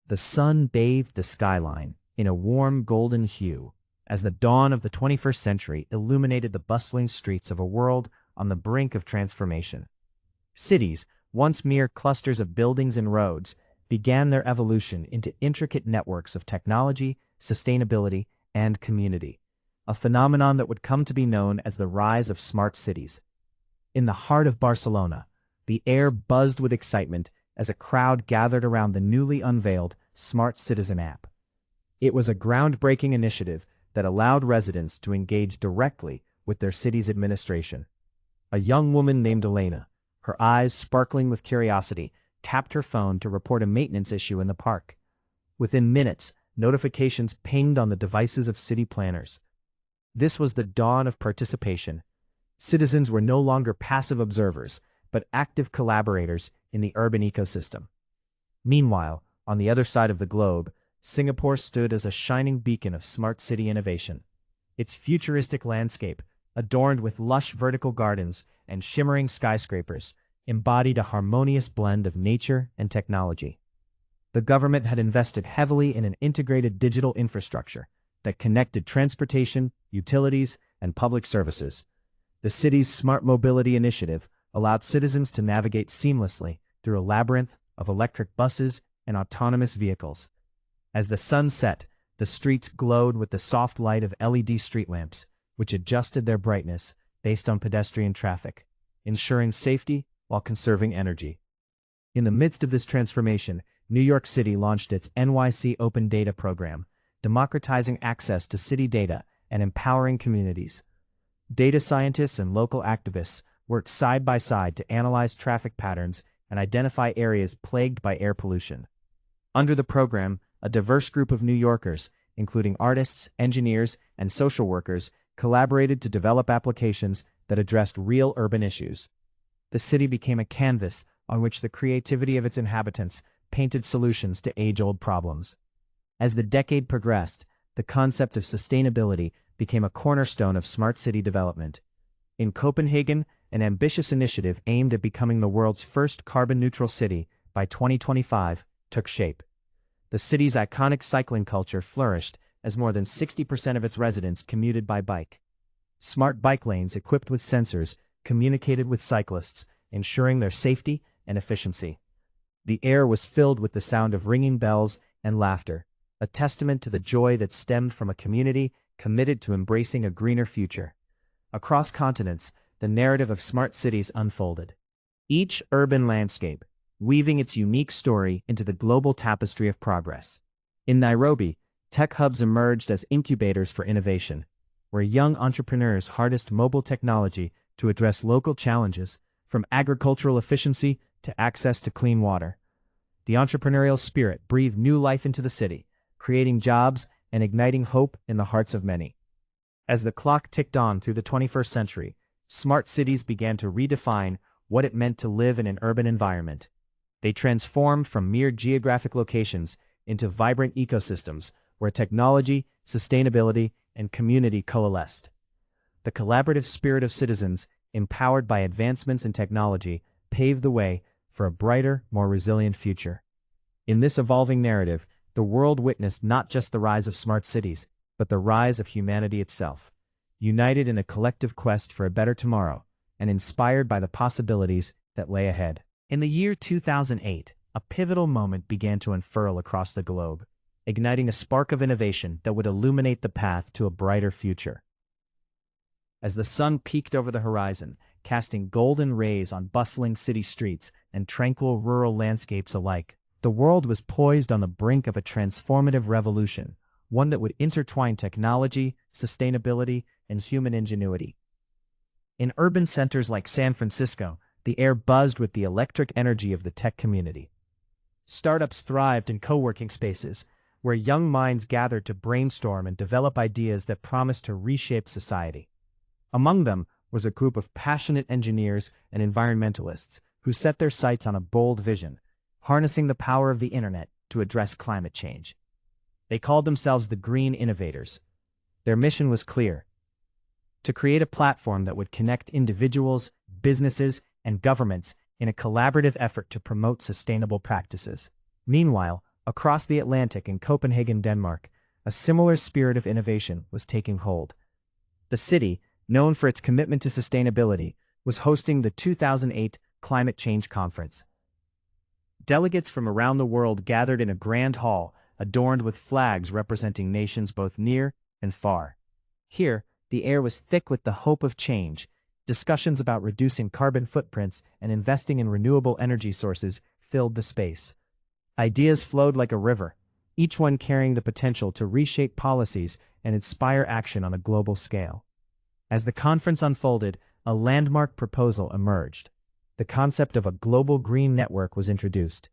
The sun bathed the skyline in a warm golden hue as the dawn of the 21st century illuminated the bustling streets of a world on the brink of transformation. Cities, once mere clusters of buildings and roads, began their evolution into intricate networks of technology, sustainability, and community, a phenomenon that would come to be known as the rise of smart cities. In the heart of Barcelona, the air buzzed with excitement as a crowd gathered around the newly unveiled Smart Citizen app. It was a groundbreaking initiative that allowed residents to engage directly with their city's administration. A young woman named Elena, her eyes sparkling with curiosity, tapped her phone to report a maintenance issue in the park. Within minutes, notifications pinged on the devices of city planners. This was the dawn of participation. Citizens were no longer passive observers, but active collaborators in the urban ecosystem. Meanwhile, on the other side of the globe, Singapore stood as a shining beacon of smart city innovation. Its futuristic landscape, adorned with lush vertical gardens and shimmering skyscrapers, embodied a harmonious blend of nature and technology. The government had invested heavily in an integrated digital infrastructure that connected transportation, utilities, and public services. The city's Smart Mobility Initiative allowed citizens to navigate seamlessly through a labyrinth of electric buses and autonomous vehicles. As the sun set, the streets glowed with the soft light of LED street lamps, which adjusted their brightness based on pedestrian traffic, ensuring safety while conserving energy. In the midst of this transformation, New York City launched its NYC Open Data program, democratizing access to city data and empowering communities. Data scientists and local activists worked side by side to analyze traffic patterns and identify areas plagued by air pollution. Under the program, a diverse group of New Yorkers, including artists, engineers, and social workers, collaborated to develop applications that addressed real urban issues. The city became a canvas on which the creativity of its inhabitants painted solutions to age-old problems. As the decade progressed, the concept of sustainability became a cornerstone of smart city development. In Copenhagen, an ambitious initiative aimed at becoming the world's first carbon-neutral city by 2025 took shape. The city's iconic cycling culture flourished as more than 60% of its residents commuted by bike. Smart bike lanes equipped with sensors communicated with cyclists, ensuring their safety and efficiency. The air was filled with the sound of ringing bells and laughter, a testament to the joy that stemmed from a community committed to embracing a greener future. Across continents, the narrative of smart cities unfolded. Each urban landscape, weaving its unique story into the global tapestry of progress. In Nairobi, tech hubs emerged as incubators for innovation, where young entrepreneurs harnessed mobile technology to address local challenges, from agricultural efficiency to access to clean water. The entrepreneurial spirit breathed new life into the city, creating jobs and igniting hope in the hearts of many. As the clock ticked on through the 21st century, smart cities began to redefine what it meant to live in an urban environment. They transformed from mere geographic locations into vibrant ecosystems where technology, sustainability, and community coalesced. The collaborative spirit of citizens, empowered by advancements in technology, paved the way for a brighter, more resilient future. In this evolving narrative, the world witnessed not just the rise of smart cities, but the rise of humanity itself, united in a collective quest for a better tomorrow, and inspired by the possibilities that lay ahead. In the year 2008, a pivotal moment began to unfurl across the globe, igniting a spark of innovation that would illuminate the path to a brighter future. As the sun peaked over the horizon, casting golden rays on bustling city streets and tranquil rural landscapes alike, the world was poised on the brink of a transformative revolution, one that would intertwine technology, sustainability, and human ingenuity. In urban centers like San Francisco, the air buzzed with the electric energy of the tech community. Startups thrived in co-working spaces, where young minds gathered to brainstorm and develop ideas that promised to reshape society. Among them was a group of passionate engineers and environmentalists who set their sights on a bold vision, harnessing the power of the internet to address climate change. They called themselves the Green Innovators. Their mission was clear: to create a platform that would connect individuals, businesses, and governments in a collaborative effort to promote sustainable practices. Meanwhile, Across the Atlantic in Copenhagen, Denmark, a similar spirit of innovation was taking hold. The city, known for its commitment to sustainability, was hosting the 2008 Climate Change Conference. Delegates from around the world gathered in a grand hall adorned with flags representing nations both near and far. Here, the air was thick with the hope of change. Discussions about reducing carbon footprints and investing in renewable energy sources filled the space. Ideas flowed like a river, each one carrying the potential to reshape policies and inspire action on a global scale. As the conference unfolded, a landmark proposal emerged. The concept of a global green network was introduced,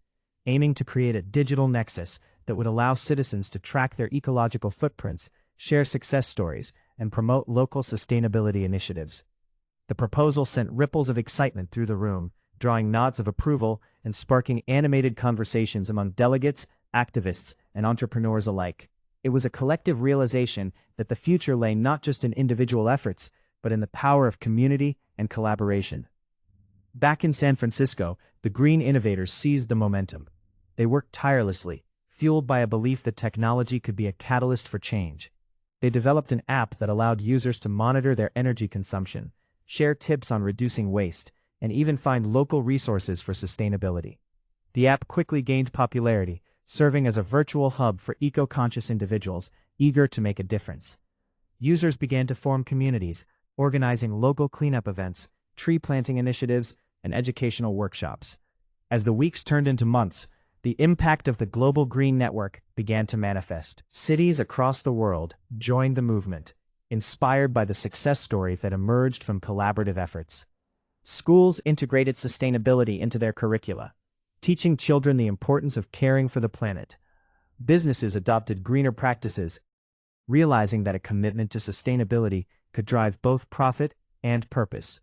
aiming to create a digital nexus that would allow citizens to track their ecological footprints, share success stories, and promote local sustainability initiatives. The proposal sent ripples of excitement through the room, drawing nods of approval and sparking animated conversations among delegates, activists, and entrepreneurs alike. It was a collective realization that the future lay not just in individual efforts, but in the power of community and collaboration. Back in San Francisco, the green innovators seized the momentum. They worked tirelessly, fueled by a belief that technology could be a catalyst for change. They developed an app that allowed users to monitor their energy consumption, share tips on reducing waste, and even find local resources for sustainability. The app quickly gained popularity, serving as a virtual hub for eco-conscious individuals eager to make a difference. Users began to form communities, organizing local cleanup events, tree planting initiatives, and educational workshops. As the weeks turned into months, the impact of the global green network began to manifest. Cities across the world joined the movement, inspired by the success stories that emerged from collaborative efforts. Schools integrated sustainability into their curricula, teaching children the importance of caring for the planet. Businesses adopted greener practices, realizing that a commitment to sustainability could drive both profit and purpose.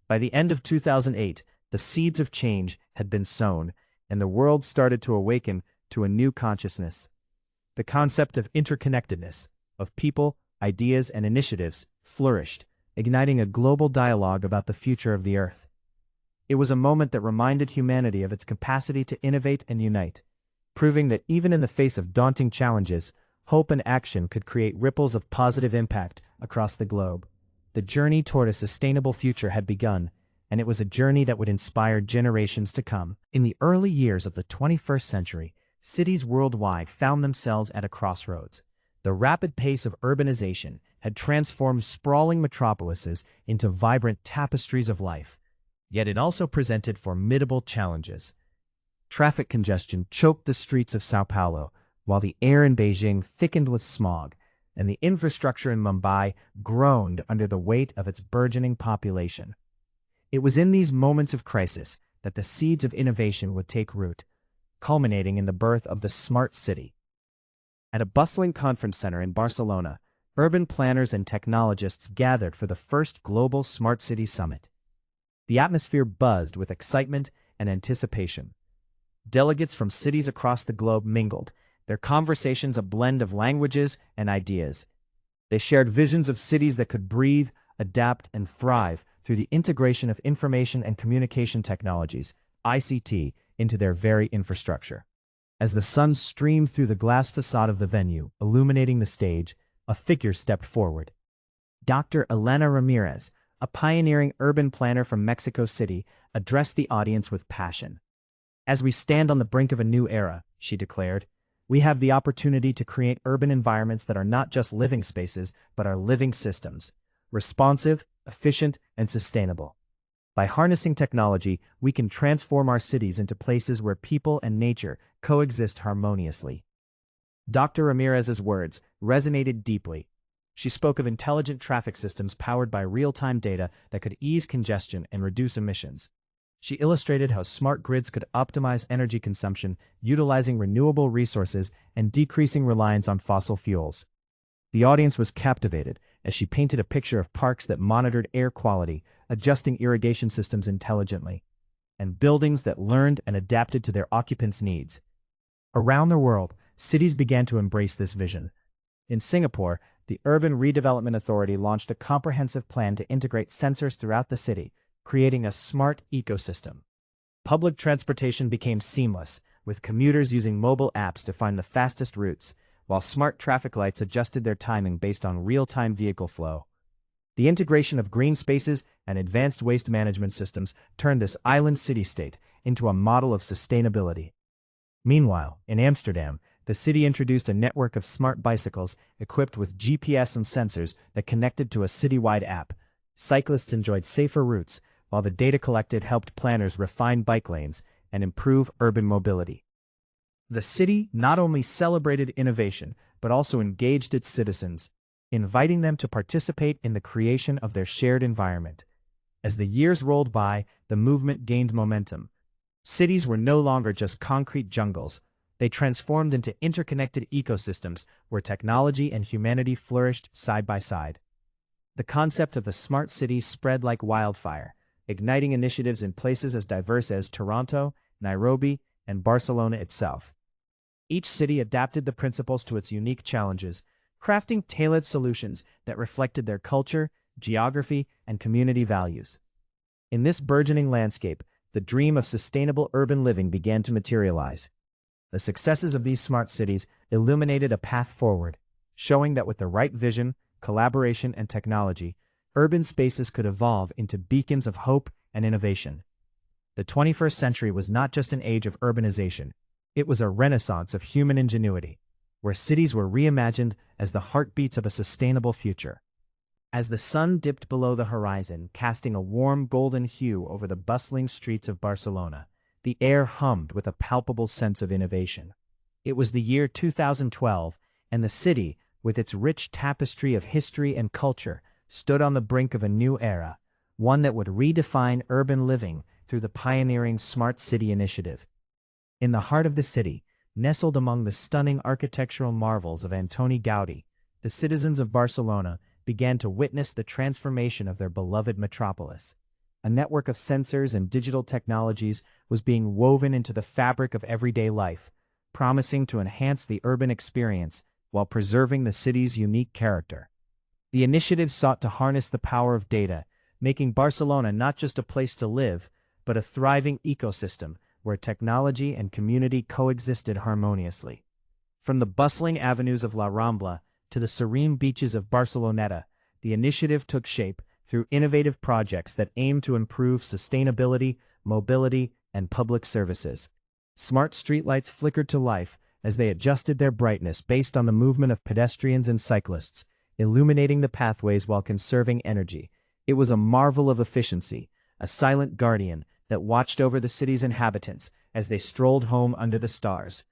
By the end of 2008, the seeds of change had been sown, and the world started to awaken to a new consciousness. The concept of interconnectedness, of people, ideas, and initiatives flourished, igniting a global dialogue about the future of the Earth. It was a moment that reminded humanity of its capacity to innovate and unite, proving that even in the face of daunting challenges, hope and action could create ripples of positive impact across the globe. The journey toward a sustainable future had begun, and it was a journey that would inspire generations to come. In the early years of the 21st century, cities worldwide found themselves at a crossroads. The rapid pace of urbanization had transformed sprawling metropolises into vibrant tapestries of life. Yet it also presented formidable challenges. Traffic congestion choked the streets of Sao Paulo, while the air in Beijing thickened with smog, and the infrastructure in Mumbai groaned under the weight of its burgeoning population. It was in these moments of crisis that the seeds of innovation would take root, culminating in the birth of the smart city. At a bustling conference center in Barcelona, urban planners and technologists gathered for the first global Smart City Summit. The atmosphere buzzed with excitement and anticipation. Delegates from cities across the globe mingled, their conversations a blend of languages and ideas. They shared visions of cities that could breathe, adapt, and thrive through the integration of information and communication technologies, ICT, into their very infrastructure. As the sun streamed through the glass facade of the venue, illuminating the stage, a figure stepped forward. Dr. Elena Ramirez, a pioneering urban planner from Mexico City, addressed the audience with passion. "As we stand on the brink of a new era," she declared, "we have the opportunity to create urban environments that are not just living spaces, but are living systems, responsive, efficient, and sustainable. By harnessing technology, we can transform our cities into places where people and nature coexist harmoniously." Dr. Ramirez's words resonated deeply. She spoke of intelligent traffic systems powered by real-time data that could ease congestion and reduce emissions. She illustrated how smart grids could optimize energy consumption, utilizing renewable resources and decreasing reliance on fossil fuels. The audience was captivated as she painted a picture of parks that monitored air quality, adjusting irrigation systems intelligently, and buildings that learned and adapted to their occupants' needs. Around the world, cities began to embrace this vision. In Singapore, the Urban Redevelopment Authority launched a comprehensive plan to integrate sensors throughout the city, creating a smart ecosystem. Public transportation became seamless, with commuters using mobile apps to find the fastest routes, while smart traffic lights adjusted their timing based on real-time vehicle flow. The integration of green spaces and advanced waste management systems turned this island city-state into a model of sustainability. Meanwhile, in Amsterdam, the city introduced a network of smart bicycles equipped with GPS and sensors that connected to a citywide app. Cyclists enjoyed safer routes, while the data collected helped planners refine bike lanes and improve urban mobility. The city not only celebrated innovation, but also engaged its citizens, inviting them to participate in the creation of their shared environment. As the years rolled by, the movement gained momentum. Cities were no longer just concrete jungles. They transformed into interconnected ecosystems where technology and humanity flourished side by side. The concept of the smart city spread like wildfire, igniting initiatives in places as diverse as Toronto, Nairobi, and Barcelona itself. Each city adapted the principles to its unique challenges, crafting tailored solutions that reflected their culture, geography, and community values. In this burgeoning landscape, the dream of sustainable urban living began to materialize. The successes of these smart cities illuminated a path forward, showing that with the right vision, collaboration, and technology, urban spaces could evolve into beacons of hope and innovation. The 21st century was not just an age of urbanization, it was a renaissance of human ingenuity, where cities were reimagined as the heartbeats of a sustainable future. As the sun dipped below the horizon, casting a warm golden hue over the bustling streets of Barcelona, the air hummed with a palpable sense of innovation. It was the year 2012, and the city, with its rich tapestry of history and culture, stood on the brink of a new era, one that would redefine urban living through the pioneering Smart City initiative. In the heart of the city, nestled among the stunning architectural marvels of Antoni Gaudí, the citizens of Barcelona began to witness the transformation of their beloved metropolis. A network of sensors and digital technologies was being woven into the fabric of everyday life, promising to enhance the urban experience while preserving the city's unique character. The initiative sought to harness the power of data, making Barcelona not just a place to live, but a thriving ecosystem where technology and community coexisted harmoniously. From the bustling avenues of La Rambla to the serene beaches of Barceloneta, the initiative took shape through innovative projects that aimed to improve sustainability, mobility, and public services. Smart streetlights flickered to life as they adjusted their brightness based on the movement of pedestrians and cyclists, illuminating the pathways while conserving energy. It was a marvel of efficiency, a silent guardian that watched over the city's inhabitants as they strolled home under the stars.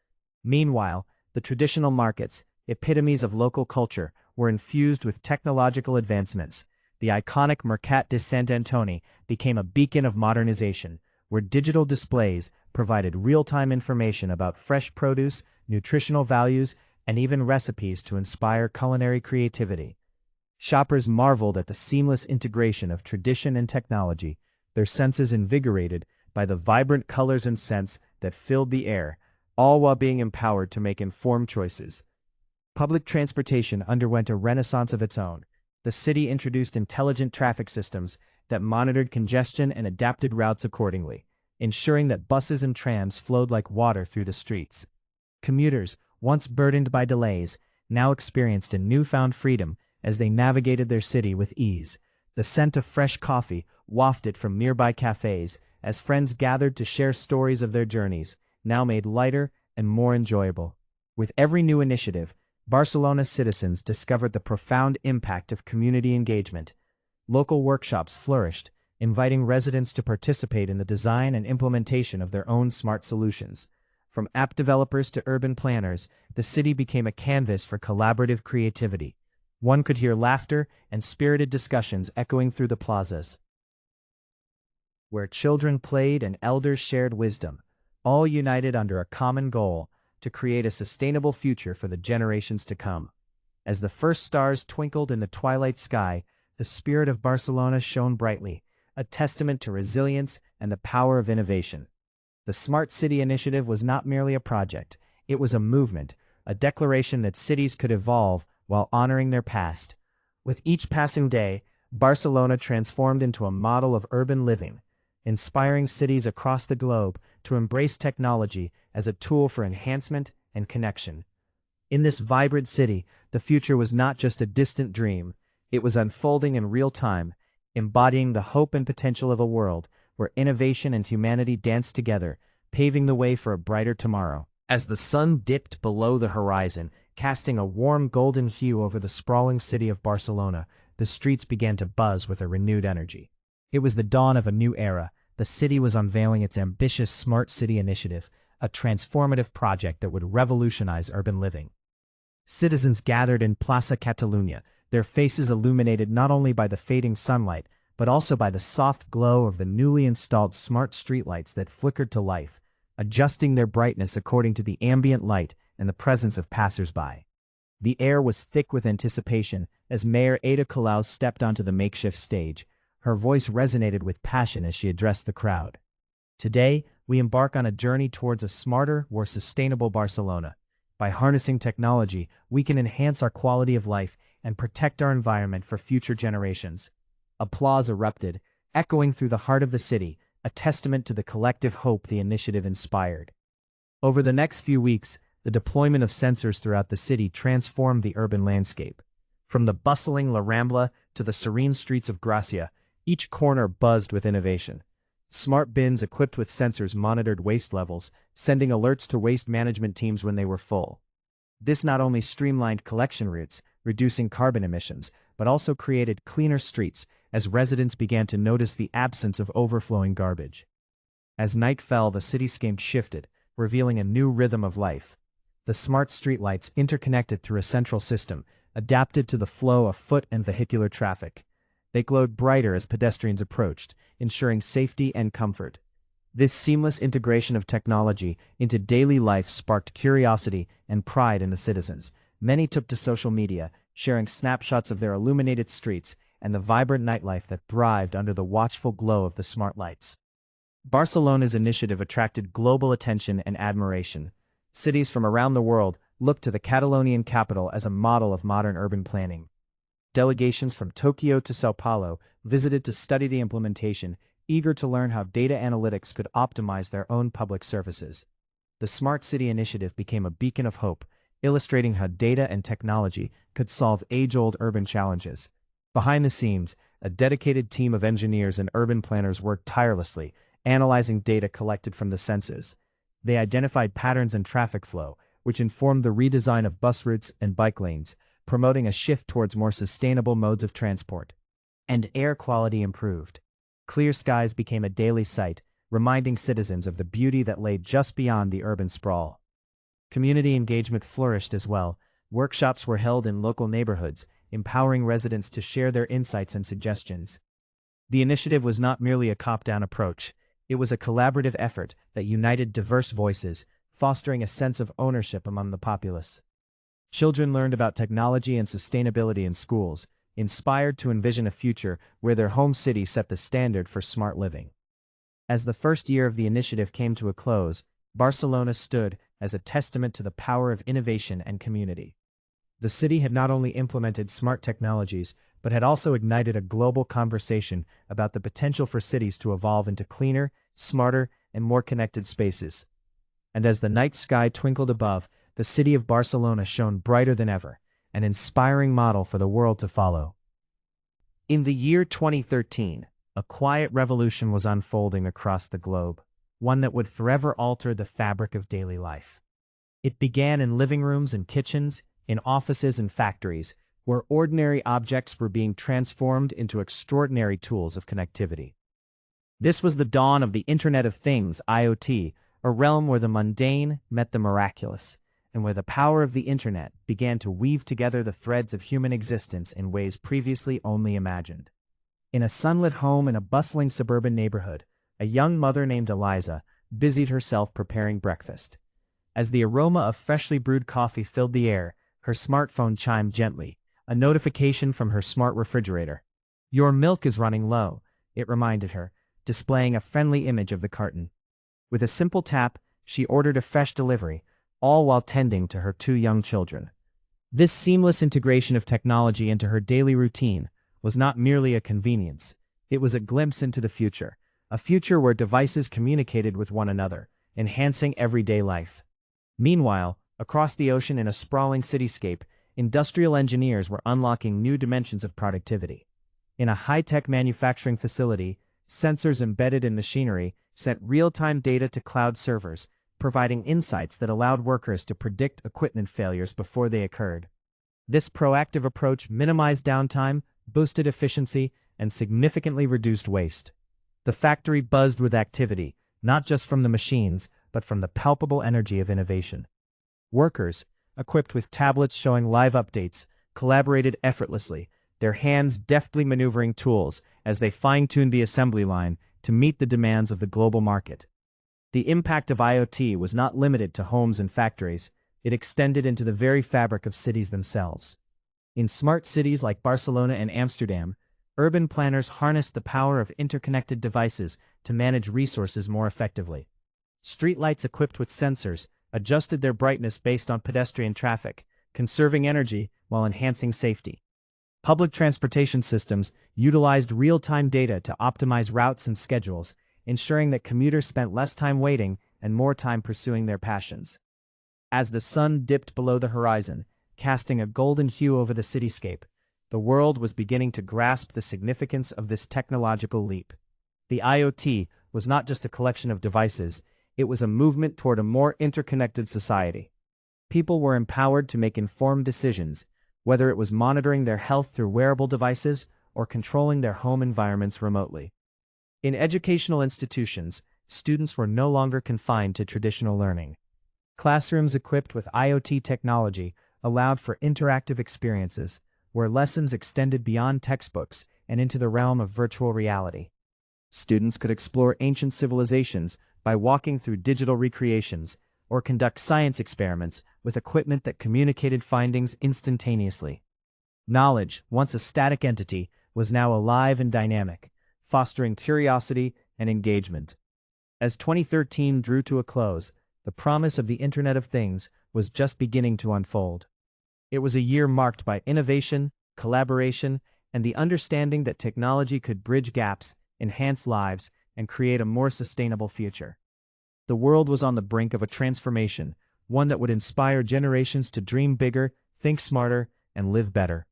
Meanwhile, the traditional markets, epitomes of local culture, were infused with technological advancements. The iconic Mercat de Sant Antoni became a beacon of modernization, where digital displays provided real-time information about fresh produce, nutritional values, and even recipes to inspire culinary creativity. Shoppers marveled at the seamless integration of tradition and technology, their senses invigorated by the vibrant colors and scents that filled the air, all while being empowered to make informed choices. Public transportation underwent a renaissance of its own. The city introduced intelligent traffic systems that monitored congestion and adapted routes accordingly, ensuring that buses and trams flowed like water through the streets. Commuters, once burdened by delays, now experienced a newfound freedom as they navigated their city with ease. The scent of fresh coffee wafted from nearby cafes as friends gathered to share stories of their journeys, now made lighter and more enjoyable. With every new initiative, Barcelona's citizens discovered the profound impact of community engagement. Local workshops flourished, inviting residents to participate in the design and implementation of their own smart solutions. From app developers to urban planners, the city became a canvas for collaborative creativity. One could hear laughter and spirited discussions echoing through the plazas, where children played and elders shared wisdom, all united under a common goal to create a sustainable future for the generations to come. As the first stars twinkled in the twilight sky, the spirit of Barcelona shone brightly, a testament to resilience and the power of innovation. The Smart City initiative was not merely a project, it was a movement, a declaration that cities could evolve while honoring their past. With each passing day, Barcelona transformed into a model of urban living, inspiring cities across the globe to embrace technology as a tool for enhancement and connection. In this vibrant city, the future was not just a distant dream, it was unfolding in real time, embodying the hope and potential of a world where innovation and humanity danced together, paving the way for a brighter tomorrow. As the sun dipped below the horizon, casting a warm golden hue over the sprawling city of Barcelona, the streets began to buzz with a renewed energy. It was the dawn of a new era. The city was unveiling its ambitious Smart City initiative, a transformative project that would revolutionize urban living. Citizens gathered in Plaça Catalunya, their faces illuminated not only by the fading sunlight, but also by the soft glow of the newly installed smart streetlights that flickered to life, adjusting their brightness according to the ambient light and the presence of passers-by. The air was thick with anticipation as Mayor Ada Colau stepped onto the makeshift stage. Her voice resonated with passion as she addressed the crowd. Today, we embark on a journey towards a smarter, more sustainable Barcelona. By harnessing technology, we can enhance our quality of life and protect our environment for future generations. Applause erupted, echoing through the heart of the city, a testament to the collective hope the initiative inspired. Over the next few weeks, the deployment of sensors throughout the city transformed the urban landscape. From the bustling La Rambla to the serene streets of Gracia, each corner buzzed with innovation. Smart bins equipped with sensors monitored waste levels, sending alerts to waste management teams when they were full. This not only streamlined collection routes, reducing carbon emissions, but also created cleaner streets as residents began to notice the absence of overflowing garbage. As night fell, the cityscape shifted, revealing a new rhythm of life. The smart streetlights, interconnected through a central system, adapted to the flow of foot and vehicular traffic. They glowed brighter as pedestrians approached, ensuring safety and comfort. This seamless integration of technology into daily life sparked curiosity and pride in the citizens. Many took to social media, sharing snapshots of their illuminated streets and the vibrant nightlife that thrived under the watchful glow of the smart lights. Barcelona's initiative attracted global attention and admiration. Cities from around the world looked to the Catalonian capital as a model of modern urban planning. Delegations from Tokyo to São Paulo visited to study the implementation, eager to learn how data analytics could optimize their own public services. The Smart City initiative became a beacon of hope, illustrating how data and technology could solve age-old urban challenges. Behind the scenes, a dedicated team of engineers and urban planners worked tirelessly, analyzing data collected from the census. They identified patterns in traffic flow, which informed the redesign of bus routes and bike lanes, promoting a shift towards more sustainable modes of transport. And air quality improved. Clear skies became a daily sight, reminding citizens of the beauty that lay just beyond the urban sprawl. Community engagement flourished as well. Workshops were held in local neighborhoods, empowering residents to share their insights and suggestions. The initiative was not merely a top-down approach. It was a collaborative effort that united diverse voices, fostering a sense of ownership among the populace. Children learned about technology and sustainability in schools, inspired to envision a future where their home city set the standard for smart living. As the first year of the initiative came to a close, Barcelona stood as a testament to the power of innovation and community. The city had not only implemented smart technologies, but had also ignited a global conversation about the potential for cities to evolve into cleaner, smarter, and more connected spaces. And as the night sky twinkled above, the city of Barcelona shone brighter than ever, an inspiring model for the world to follow. In the year 2013, a quiet revolution was unfolding across the globe, one that would forever alter the fabric of daily life. It began in living rooms and kitchens, in offices and factories, where ordinary objects were being transformed into extraordinary tools of connectivity. This was the dawn of the Internet of Things, IoT, a realm where the mundane met the miraculous, and where the power of the Internet began to weave together the threads of human existence in ways previously only imagined. In a sunlit home in a bustling suburban neighborhood, a young mother named Eliza busied herself preparing breakfast. As the aroma of freshly brewed coffee filled the air, her smartphone chimed gently, a notification from her smart refrigerator. "Your milk is running low," it reminded her, displaying a friendly image of the carton. With a simple tap, she ordered a fresh delivery, all while tending to her 2 young children. This seamless integration of technology into her daily routine was not merely a convenience, it was a glimpse into the future, a future where devices communicated with one another, enhancing everyday life. Meanwhile, across the ocean in a sprawling cityscape, industrial engineers were unlocking new dimensions of productivity. In a high-tech manufacturing facility, sensors embedded in machinery sent real-time data to cloud servers, providing insights that allowed workers to predict equipment failures before they occurred. This proactive approach minimized downtime, boosted efficiency, and significantly reduced waste. The factory buzzed with activity, not just from the machines, but from the palpable energy of innovation. Workers, equipped with tablets showing live updates, collaborated effortlessly, their hands deftly maneuvering tools as they fine-tuned the assembly line to meet the demands of the global market. The impact of IoT was not limited to homes and factories, it extended into the very fabric of cities themselves. In smart cities like Barcelona and Amsterdam, urban planners harnessed the power of interconnected devices to manage resources more effectively. Streetlights equipped with sensors adjusted their brightness based on pedestrian traffic, conserving energy while enhancing safety. Public transportation systems utilized real-time data to optimize routes and schedules, ensuring that commuters spent less time waiting and more time pursuing their passions. As the sun dipped below the horizon, casting a golden hue over the cityscape, the world was beginning to grasp the significance of this technological leap. The IoT was not just a collection of devices, it was a movement toward a more interconnected society. People were empowered to make informed decisions, whether it was monitoring their health through wearable devices or controlling their home environments remotely. In educational institutions, students were no longer confined to traditional learning. Classrooms equipped with IoT technology allowed for interactive experiences, where lessons extended beyond textbooks and into the realm of virtual reality. Students could explore ancient civilizations by walking through digital recreations, or conduct science experiments with equipment that communicated findings instantaneously. Knowledge, once a static entity, was now alive and dynamic, fostering curiosity and engagement. As 2013 drew to a close, the promise of the Internet of Things was just beginning to unfold. It was a year marked by innovation, collaboration, and the understanding that technology could bridge gaps, enhance lives, and create a more sustainable future. The world was on the brink of a transformation, one that would inspire generations to dream bigger, think smarter, and live better.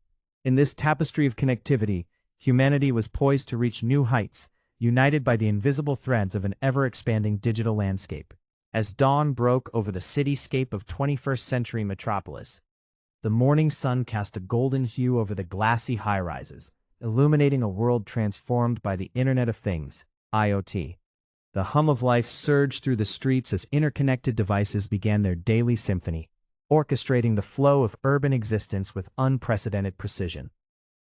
In this tapestry of connectivity, humanity was poised to reach new heights, united by the invisible threads of an ever-expanding digital landscape. As dawn broke over the cityscape of 21st century metropolis, the morning sun cast a golden hue over the glassy high-rises, illuminating a world transformed by the Internet of Things, IoT. The hum of life surged through the streets as interconnected devices began their daily symphony, orchestrating the flow of urban existence with unprecedented precision.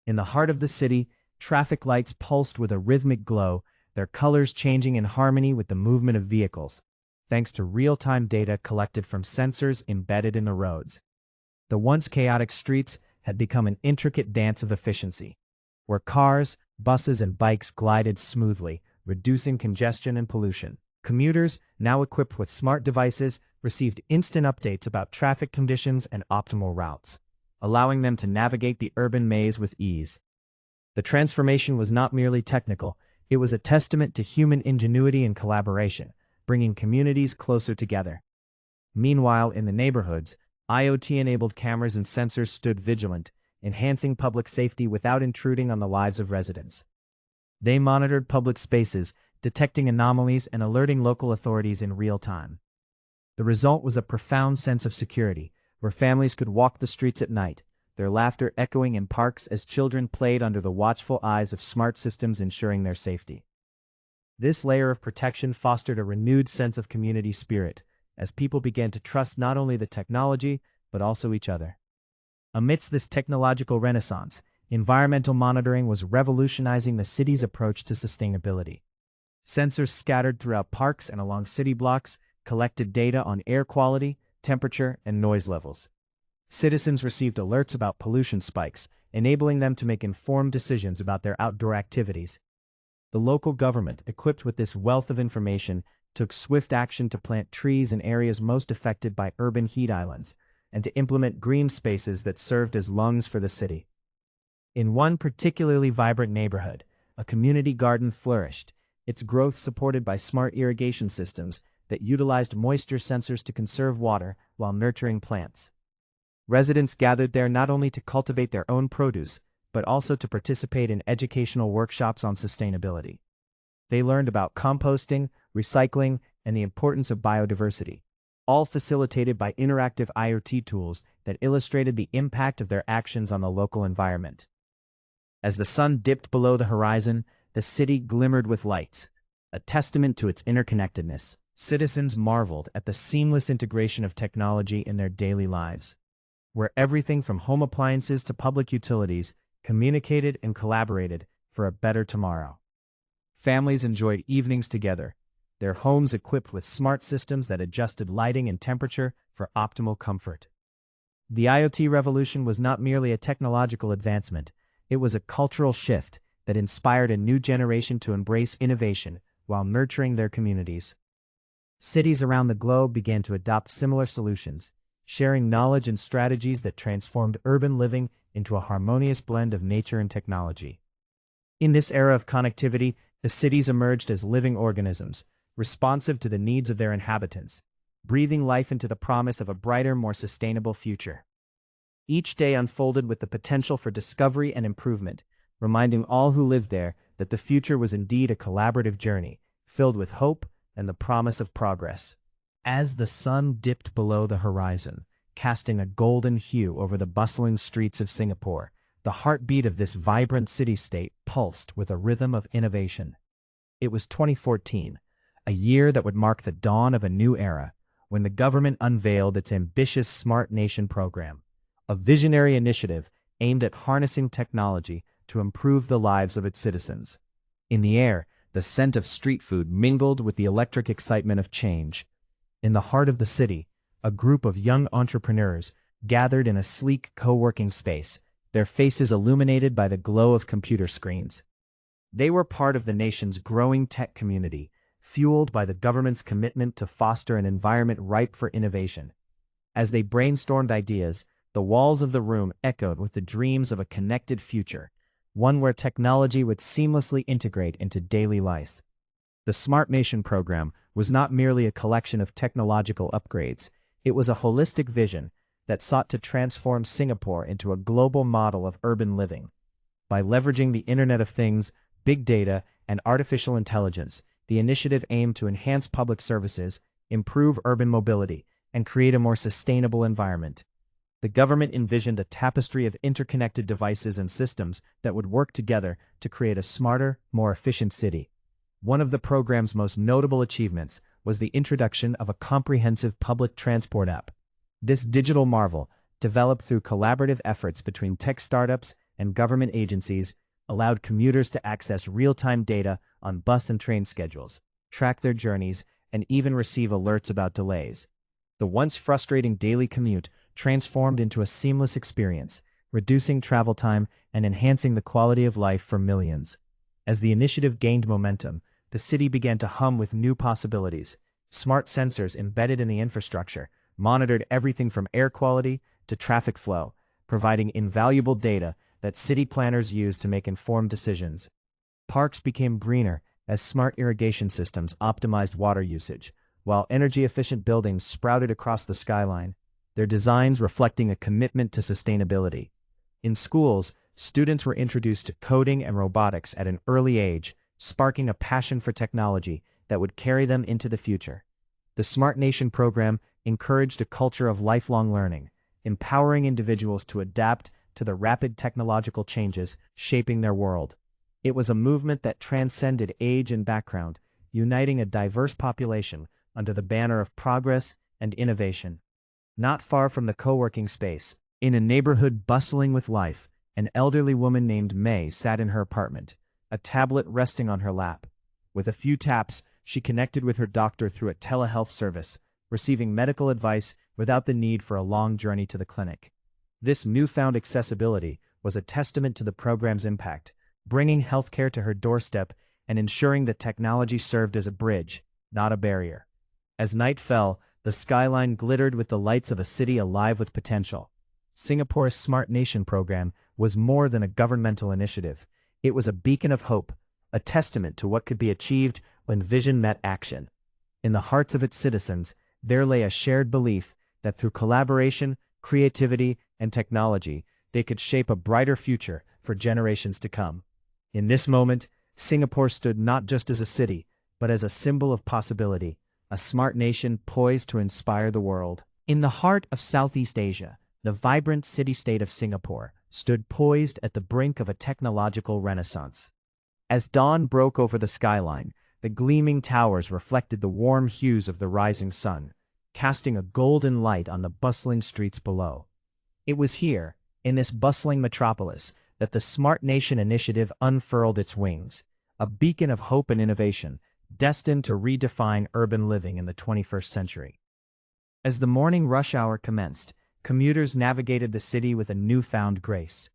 In the heart of the city, traffic lights pulsed with a rhythmic glow, their colors changing in harmony with the movement of vehicles, thanks to real-time data collected from sensors embedded in the roads. The once chaotic streets had become an intricate dance of efficiency, where cars, buses, and bikes glided smoothly, reducing congestion and pollution. Commuters, now equipped with smart devices, received instant updates about traffic conditions and optimal routes, allowing them to navigate the urban maze with ease. The transformation was not merely technical, it was a testament to human ingenuity and collaboration, bringing communities closer together. Meanwhile, in the neighborhoods, IoT-enabled cameras and sensors stood vigilant, enhancing public safety without intruding on the lives of residents. They monitored public spaces, detecting anomalies and alerting local authorities in real time. The result was a profound sense of security, where families could walk the streets at night, their laughter echoing in parks as children played under the watchful eyes of smart systems ensuring their safety. This layer of protection fostered a renewed sense of community spirit, as people began to trust not only the technology, but also each other. Amidst this technological renaissance, environmental monitoring was revolutionizing the city's approach to sustainability. Sensors scattered throughout parks and along city blocks collected data on air quality, temperature, and noise levels. Citizens received alerts about pollution spikes, enabling them to make informed decisions about their outdoor activities. The local government, equipped with this wealth of information, took swift action to plant trees in areas most affected by urban heat islands, and to implement green spaces that served as lungs for the city. In one particularly vibrant neighborhood, a community garden flourished, its growth supported by smart irrigation systems that utilized moisture sensors to conserve water while nurturing plants. Residents gathered there not only to cultivate their own produce, but also to participate in educational workshops on sustainability. They learned about composting, recycling, and the importance of biodiversity, all facilitated by interactive IoT tools that illustrated the impact of their actions on the local environment. As the sun dipped below the horizon, the city glimmered with lights, a testament to its interconnectedness. Citizens marveled at the seamless integration of technology in their daily lives, where everything from home appliances to public utilities communicated and collaborated for a better tomorrow. Families enjoyed evenings together, their homes equipped with smart systems that adjusted lighting and temperature for optimal comfort. The IoT revolution was not merely a technological advancement, it was a cultural shift that inspired a new generation to embrace innovation while nurturing their communities. Cities around the globe began to adopt similar solutions, sharing knowledge and strategies that transformed urban living into a harmonious blend of nature and technology. In this era of connectivity, the cities emerged as living organisms, responsive to the needs of their inhabitants, breathing life into the promise of a brighter, more sustainable future. Each day unfolded with the potential for discovery and improvement, reminding all who lived there that the future was indeed a collaborative journey, filled with hope and the promise of progress. As the sun dipped below the horizon, casting a golden hue over the bustling streets of Singapore, the heartbeat of this vibrant city-state pulsed with a rhythm of innovation. It was 2014, a year that would mark the dawn of a new era, when the government unveiled its ambitious Smart Nation program, a visionary initiative aimed at harnessing technology to improve the lives of its citizens. In the air, the scent of street food mingled with the electric excitement of change. In the heart of the city, a group of young entrepreneurs gathered in a sleek co-working space, their faces illuminated by the glow of computer screens. They were part of the nation's growing tech community, fueled by the government's commitment to foster an environment ripe for innovation. As they brainstormed ideas, the walls of the room echoed with the dreams of a connected future, one where technology would seamlessly integrate into daily life. The Smart Nation program was not merely a collection of technological upgrades, it was a holistic vision that sought to transform Singapore into a global model of urban living. By leveraging the Internet of Things, big data, and artificial intelligence, the initiative aimed to enhance public services, improve urban mobility, and create a more sustainable environment. The government envisioned a tapestry of interconnected devices and systems that would work together to create a smarter, more efficient city. One of the program's most notable achievements was the introduction of a comprehensive public transport app. This digital marvel, developed through collaborative efforts between tech startups and government agencies, allowed commuters to access real-time data on bus and train schedules, track their journeys, and even receive alerts about delays. The once frustrating daily commute transformed into a seamless experience, reducing travel time and enhancing the quality of life for millions. As the initiative gained momentum, the city began to hum with new possibilities. Smart sensors embedded in the infrastructure monitored everything from air quality to traffic flow, providing invaluable data that city planners used to make informed decisions. Parks became greener as smart irrigation systems optimized water usage, while energy-efficient buildings sprouted across the skyline, their designs reflecting a commitment to sustainability. In schools, students were introduced to coding and robotics at an early age, sparking a passion for technology that would carry them into the future. The Smart Nation program encouraged a culture of lifelong learning, empowering individuals to adapt to the rapid technological changes shaping their world. It was a movement that transcended age and background, uniting a diverse population under the banner of progress and innovation. Not far from the co-working space, in a neighborhood bustling with life, an elderly woman named May sat in her apartment, a tablet resting on her lap. With a few taps, she connected with her doctor through a telehealth service, receiving medical advice without the need for a long journey to the clinic. This newfound accessibility was a testament to the program's impact, bringing healthcare to her doorstep and ensuring that technology served as a bridge, not a barrier. As night fell, the skyline glittered with the lights of a city alive with potential. Singapore's Smart Nation program was more than a governmental initiative. It was a beacon of hope, a testament to what could be achieved when vision met action. In the hearts of its citizens, there lay a shared belief that through collaboration, creativity, and technology, they could shape a brighter future for generations to come. In this moment, Singapore stood not just as a city, but as a symbol of possibility, a smart nation poised to inspire the world. In the heart of Southeast Asia, the vibrant city-state of Singapore stood poised at the brink of a technological renaissance. As dawn broke over the skyline, the gleaming towers reflected the warm hues of the rising sun, casting a golden light on the bustling streets below. It was here, in this bustling metropolis, that the Smart Nation initiative unfurled its wings, a beacon of hope and innovation, destined to redefine urban living in the 21st century. As the morning rush hour commenced, commuters navigated the city with a newfound grace.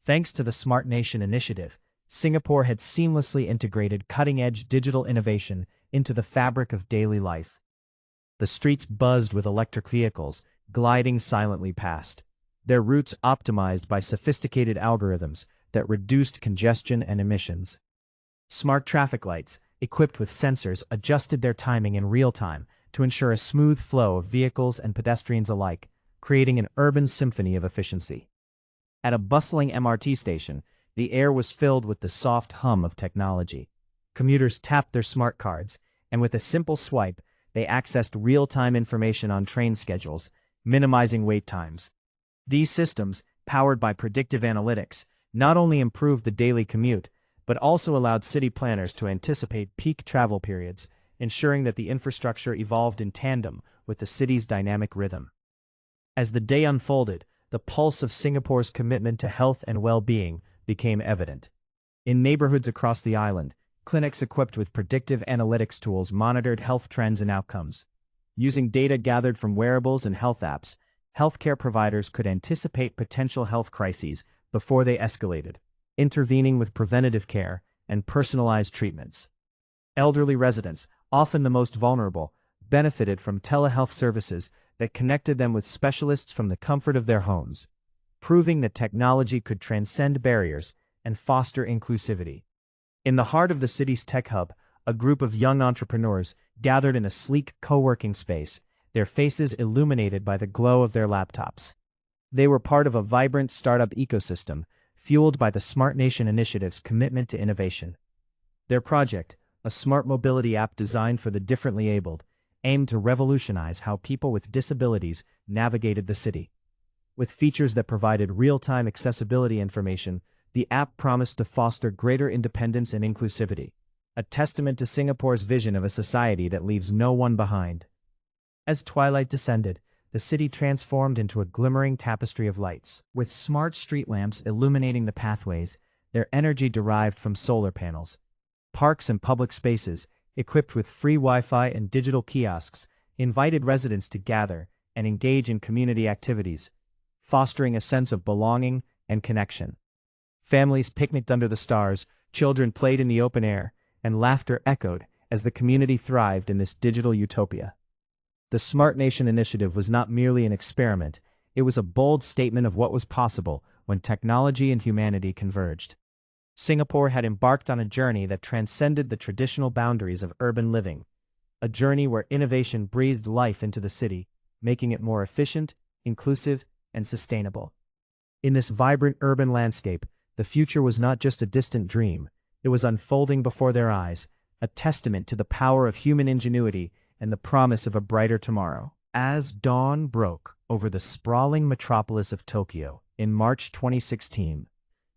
Thanks to the Smart Nation initiative, Singapore had seamlessly integrated cutting-edge digital innovation into the fabric of daily life. The streets buzzed with electric vehicles, gliding silently past, their routes optimized by sophisticated algorithms that reduced congestion and emissions. Smart traffic lights, equipped with sensors, adjusted their timing in real time to ensure a smooth flow of vehicles and pedestrians alike, creating an urban symphony of efficiency. At a bustling MRT station, the air was filled with the soft hum of technology. Commuters tapped their smart cards, and with a simple swipe, they accessed real-time information on train schedules, minimizing wait times. These systems, powered by predictive analytics, not only improved the daily commute, but also allowed city planners to anticipate peak travel periods, ensuring that the infrastructure evolved in tandem with the city's dynamic rhythm. As the day unfolded, the pulse of Singapore's commitment to health and well-being became evident. In neighborhoods across the island, clinics equipped with predictive analytics tools monitored health trends and outcomes. Using data gathered from wearables and health apps, healthcare providers could anticipate potential health crises before they escalated, intervening with preventative care and personalized treatments. Elderly residents, often the most vulnerable, benefited from telehealth services that connected them with specialists from the comfort of their homes, proving that technology could transcend barriers and foster inclusivity. In the heart of the city's tech hub, a group of young entrepreneurs gathered in a sleek co-working space, their faces illuminated by the glow of their laptops. They were part of a vibrant startup ecosystem, fueled by the Smart Nation initiative's commitment to innovation. Their project, a smart mobility app designed for the differently abled, aimed to revolutionize how people with disabilities navigated the city. With features that provided real-time accessibility information, the app promised to foster greater independence and inclusivity, a testament to Singapore's vision of a society that leaves no one behind. As twilight descended, the city transformed into a glimmering tapestry of lights. With smart street lamps illuminating the pathways, their energy derived from solar panels. Parks and public spaces, equipped with free Wi-Fi and digital kiosks, invited residents to gather and engage in community activities, fostering a sense of belonging and connection. Families picnicked under the stars, children played in the open air, and laughter echoed as the community thrived in this digital utopia. The Smart Nation initiative was not merely an experiment, it was a bold statement of what was possible when technology and humanity converged. Singapore had embarked on a journey that transcended the traditional boundaries of urban living, a journey where innovation breathed life into the city, making it more efficient, inclusive, and sustainable. In this vibrant urban landscape, the future was not just a distant dream, it was unfolding before their eyes, a testament to the power of human ingenuity and the promise of a brighter tomorrow. As dawn broke over the sprawling metropolis of Tokyo in March 2016,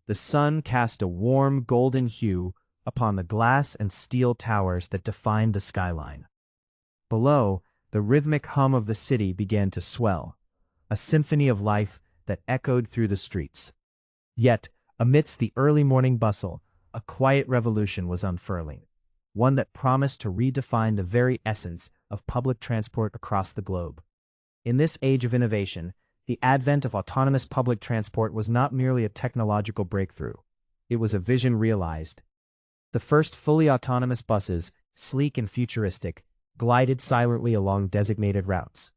the sun cast a warm golden hue upon the glass and steel towers that defined the skyline. Below, the rhythmic hum of the city began to swell, a symphony of life that echoed through the streets. Yet, amidst the early morning bustle, a quiet revolution was unfurling, one that promised to redefine the very essence of public transport across the globe. In this age of innovation, the advent of autonomous public transport was not merely a technological breakthrough, it was a vision realized. The first fully autonomous buses, sleek and futuristic, glided silently along designated routes,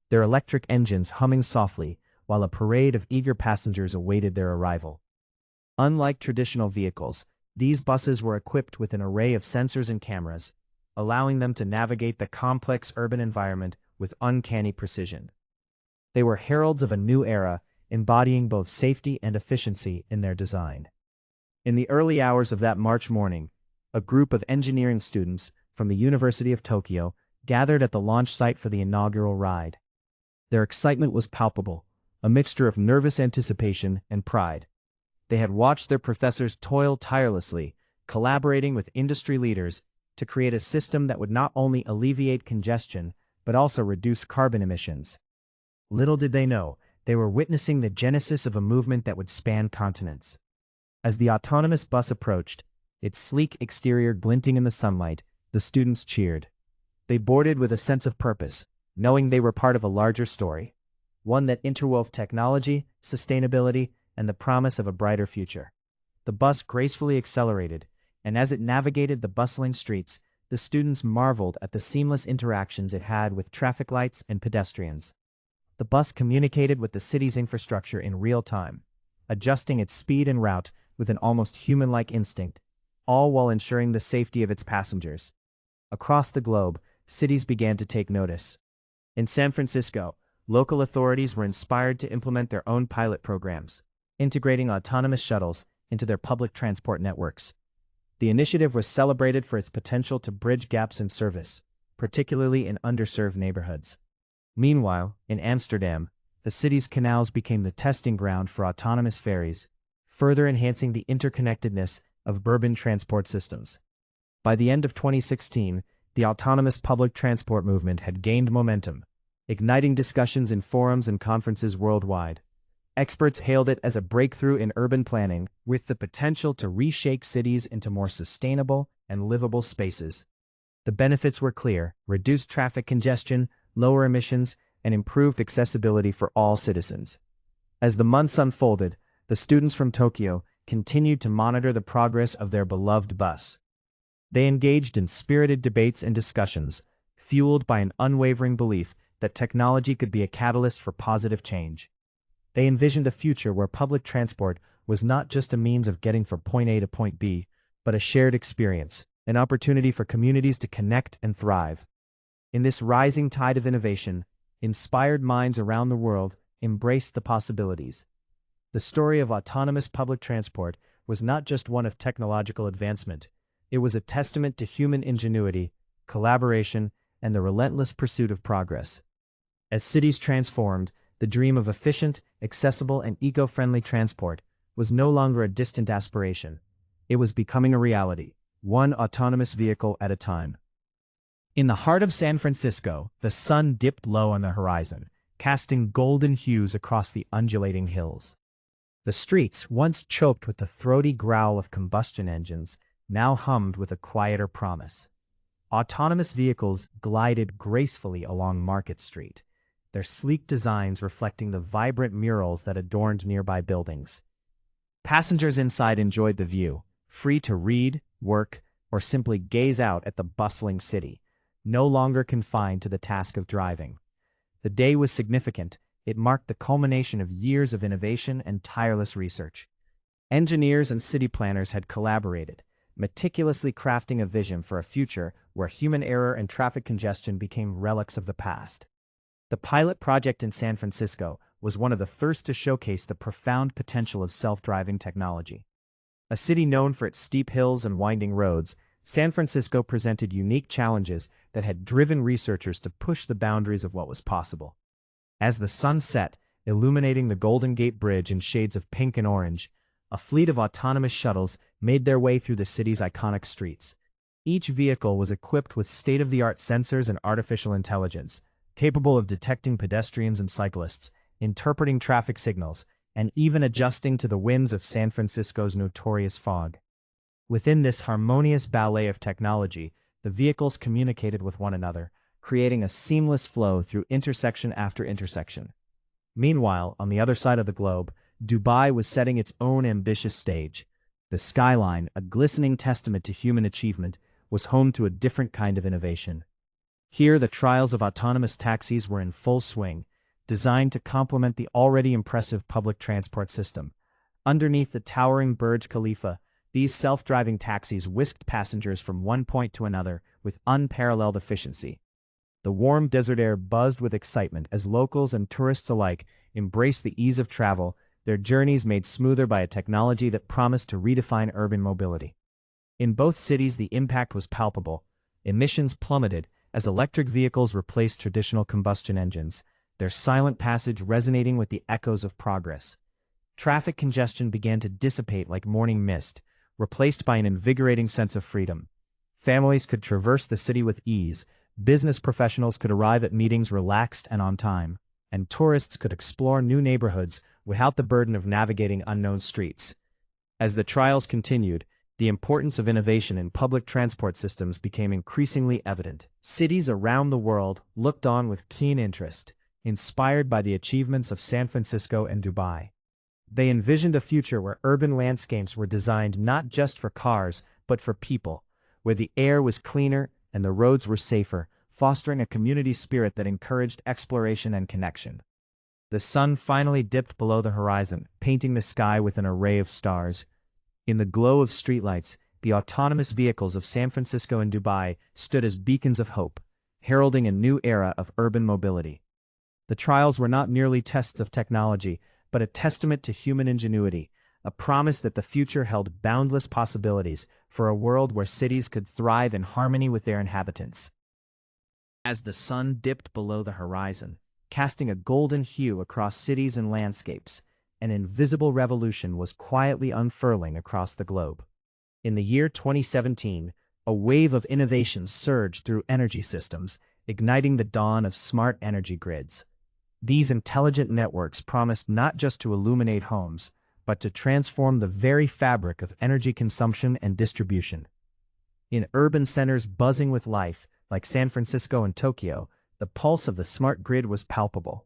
their electric engines humming softly while a parade of eager passengers awaited their arrival. Unlike traditional vehicles, these buses were equipped with an array of sensors and cameras, allowing them to navigate the complex urban environment with uncanny precision. They were heralds of a new era, embodying both safety and efficiency in their design. In the early hours of that March morning, a group of engineering students from the University of Tokyo gathered at the launch site for the inaugural ride. Their excitement was palpable, a mixture of nervous anticipation and pride. They had watched their professors toil tirelessly, collaborating with industry leaders to create a system that would not only alleviate congestion, but also reduce carbon emissions. Little did they know, they were witnessing the genesis of a movement that would span continents. As the autonomous bus approached, its sleek exterior glinting in the sunlight, the students cheered. They boarded with a sense of purpose, knowing they were part of a larger story, one that interwove technology, sustainability, and the promise of a brighter future. The bus gracefully accelerated, and as it navigated the bustling streets, the students marveled at the seamless interactions it had with traffic lights and pedestrians. The bus communicated with the city's infrastructure in real time, adjusting its speed and route with an almost human-like instinct, all while ensuring the safety of its passengers. Across the globe, cities began to take notice. In San Francisco, local authorities were inspired to implement their own pilot programs, integrating autonomous shuttles into their public transport networks. The initiative was celebrated for its potential to bridge gaps in service, particularly in underserved neighborhoods. Meanwhile, in Amsterdam, the city's canals became the testing ground for autonomous ferries, further enhancing the interconnectedness of urban transport systems. By the end of 2016, the autonomous public transport movement had gained momentum, igniting discussions in forums and conferences worldwide. Experts hailed it as a breakthrough in urban planning, with the potential to reshape cities into more sustainable and livable spaces. The benefits were clear: reduced traffic congestion, lower emissions, and improved accessibility for all citizens. As the months unfolded, the students from Tokyo continued to monitor the progress of their beloved bus. They engaged in spirited debates and discussions, fueled by an unwavering belief that technology could be a catalyst for positive change. They envisioned a future where public transport was not just a means of getting from point A to point B, but a shared experience, an opportunity for communities to connect and thrive. In this rising tide of innovation, inspired minds around the world embraced the possibilities. The story of autonomous public transport was not just one of technological advancement, it was a testament to human ingenuity, collaboration, and the relentless pursuit of progress. As cities transformed, the dream of efficient, accessible, and eco-friendly transport was no longer a distant aspiration. It was becoming a reality, one autonomous vehicle at a time. In the heart of San Francisco, the sun dipped low on the horizon, casting golden hues across the undulating hills. The streets, once choked with the throaty growl of combustion engines, now hummed with a quieter promise. Autonomous vehicles glided gracefully along Market Street, their sleek designs reflecting the vibrant murals that adorned nearby buildings. Passengers inside enjoyed the view, free to read, work, or simply gaze out at the bustling city, no longer confined to the task of driving. The day was significant. It marked the culmination of years of innovation and tireless research. Engineers and city planners had collaborated, meticulously crafting a vision for a future where human error and traffic congestion became relics of the past. The pilot project in San Francisco was one of the first to showcase the profound potential of self-driving technology. A city known for its steep hills and winding roads, San Francisco presented unique challenges that had driven researchers to push the boundaries of what was possible. As the sun set, illuminating the Golden Gate Bridge in shades of pink and orange, a fleet of autonomous shuttles made their way through the city's iconic streets. Each vehicle was equipped with state-of-the-art sensors and artificial intelligence, capable of detecting pedestrians and cyclists, interpreting traffic signals, and even adjusting to the winds of San Francisco's notorious fog. Within this harmonious ballet of technology, the vehicles communicated with one another, creating a seamless flow through intersection after intersection. Meanwhile, on the other side of the globe, Dubai was setting its own ambitious stage. The skyline, a glistening testament to human achievement, was home to a different kind of innovation. Here, the trials of autonomous taxis were in full swing, designed to complement the already impressive public transport system. Underneath the towering Burj Khalifa, these self-driving taxis whisked passengers from one point to another with unparalleled efficiency. The warm desert air buzzed with excitement as locals and tourists alike embraced the ease of travel, their journeys made smoother by a technology that promised to redefine urban mobility. In both cities, the impact was palpable. Emissions plummeted as electric vehicles replaced traditional combustion engines, their silent passage resonating with the echoes of progress. Traffic congestion began to dissipate like morning mist, replaced by an invigorating sense of freedom. Families could traverse the city with ease, business professionals could arrive at meetings relaxed and on time, and tourists could explore new neighborhoods without the burden of navigating unknown streets. As the trials continued, the importance of innovation in public transport systems became increasingly evident. Cities around the world looked on with keen interest, inspired by the achievements of San Francisco and Dubai. They envisioned a future where urban landscapes were designed not just for cars, but for people, where the air was cleaner and the roads were safer, fostering a community spirit that encouraged exploration and connection. The sun finally dipped below the horizon, painting the sky with an array of stars. In the glow of streetlights, the autonomous vehicles of San Francisco and Dubai stood as beacons of hope, heralding a new era of urban mobility. The trials were not merely tests of technology, but a testament to human ingenuity, a promise that the future held boundless possibilities for a world where cities could thrive in harmony with their inhabitants. As the sun dipped below the horizon, casting a golden hue across cities and landscapes, an invisible revolution was quietly unfurling across the globe. In the year 2017, a wave of innovation surged through energy systems, igniting the dawn of smart energy grids. These intelligent networks promised not just to illuminate homes, but to transform the very fabric of energy consumption and distribution. In urban centers buzzing with life, like San Francisco and Tokyo, the pulse of the smart grid was palpable.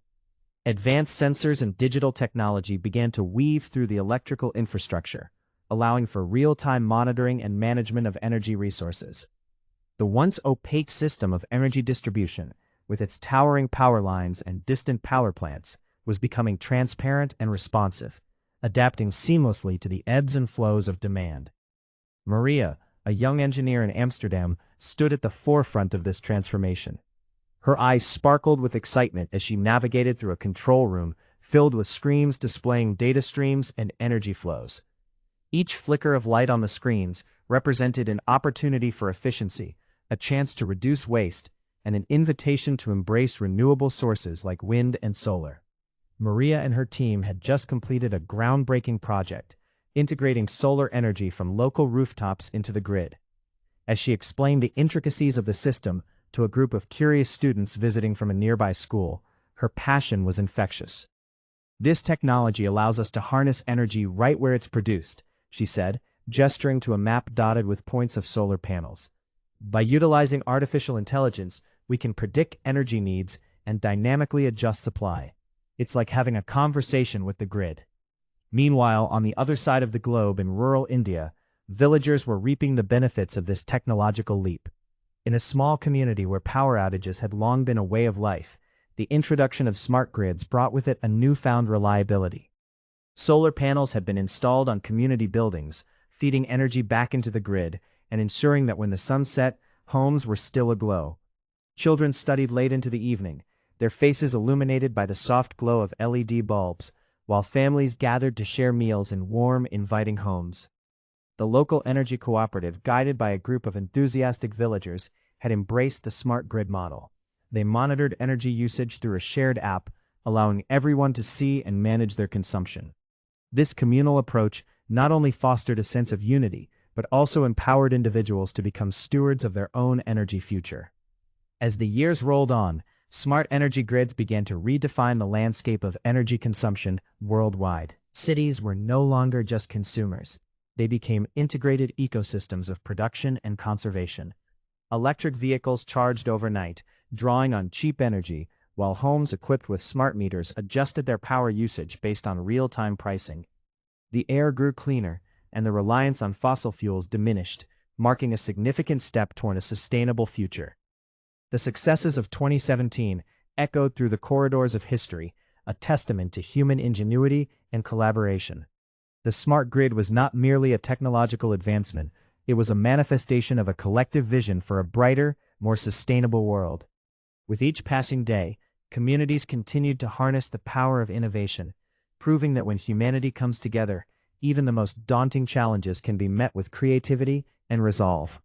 Advanced sensors and digital technology began to weave through the electrical infrastructure, allowing for real-time monitoring and management of energy resources. The once opaque system of energy distribution, with its towering power lines and distant power plants, was becoming transparent and responsive, adapting seamlessly to the ebbs and flows of demand. Maria, a young engineer in Amsterdam, stood at the forefront of this transformation. Her eyes sparkled with excitement as she navigated through a control room filled with screens displaying data streams and energy flows. Each flicker of light on the screens represented an opportunity for efficiency, a chance to reduce waste, and an invitation to embrace renewable sources like wind and solar. Maria and her team had just completed a groundbreaking project, integrating solar energy from local rooftops into the grid. As she explained the intricacies of the system to a group of curious students visiting from a nearby school, her passion was infectious. "This technology allows us to harness energy right where it's produced," she said, gesturing to a map dotted with points of solar panels. "By utilizing artificial intelligence, we can predict energy needs and dynamically adjust supply. It's like having a conversation with the grid." Meanwhile, on the other side of the globe in rural India, villagers were reaping the benefits of this technological leap. In a small community where power outages had long been a way of life, the introduction of smart grids brought with it a newfound reliability. Solar panels had been installed on community buildings, feeding energy back into the grid and ensuring that when the sun set, homes were still aglow. Children studied late into the evening, their faces illuminated by the soft glow of LED bulbs, while families gathered to share meals in warm, inviting homes. The local energy cooperative, guided by a group of enthusiastic villagers, had embraced the smart grid model. They monitored energy usage through a shared app, allowing everyone to see and manage their consumption. This communal approach not only fostered a sense of unity, but also empowered individuals to become stewards of their own energy future. As the years rolled on, smart energy grids began to redefine the landscape of energy consumption worldwide. Cities were no longer just consumers. They became integrated ecosystems of production and conservation. Electric vehicles charged overnight, drawing on cheap energy, while homes equipped with smart meters adjusted their power usage based on real-time pricing. The air grew cleaner, and the reliance on fossil fuels diminished, marking a significant step toward a sustainable future. The successes of 2017 echoed through the corridors of history, a testament to human ingenuity and collaboration. The smart grid was not merely a technological advancement, It was a manifestation of a collective vision for a brighter, more sustainable world. With each passing day, communities continued to harness the power of innovation, proving that when humanity comes together, even the most daunting challenges can be met with creativity and resolve.